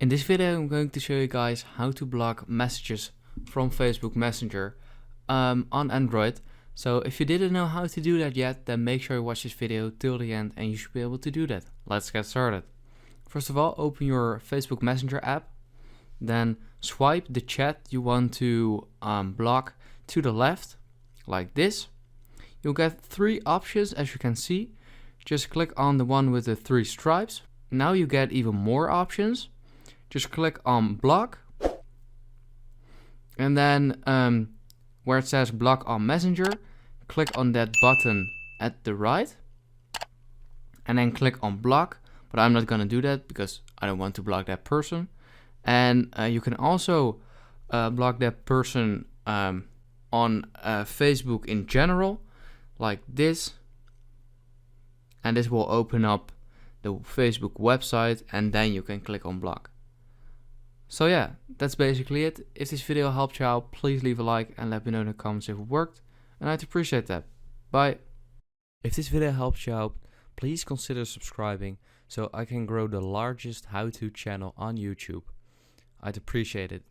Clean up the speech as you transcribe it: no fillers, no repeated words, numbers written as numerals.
In this video I'm going to show you guys how to block messages from Facebook Messenger on Android. So if you didn't know how to do that yet, then make sure you watch this video till the end and you should be able to do that. Let's get started. First of all, open your Facebook Messenger app, then swipe the chat you want to block to the left like this. You'll get three options as you can see. Just click on the one with the three stripes. Now you get even more options. Just click on block, and then where it says block on Messenger, click on that button at the right, and then click on block. But I'm not gonna do that because I don't want to block that person. And you can also block that person on Facebook in general, like this. And this will open up the Facebook website, and then you can click on block. So yeah, that's basically it. If this video helped you out, please leave a like and let me know in the comments if it worked, and I'd appreciate that. Bye. If this video helped you out, please consider subscribing so I can grow the largest how-to channel on YouTube. I'd appreciate it.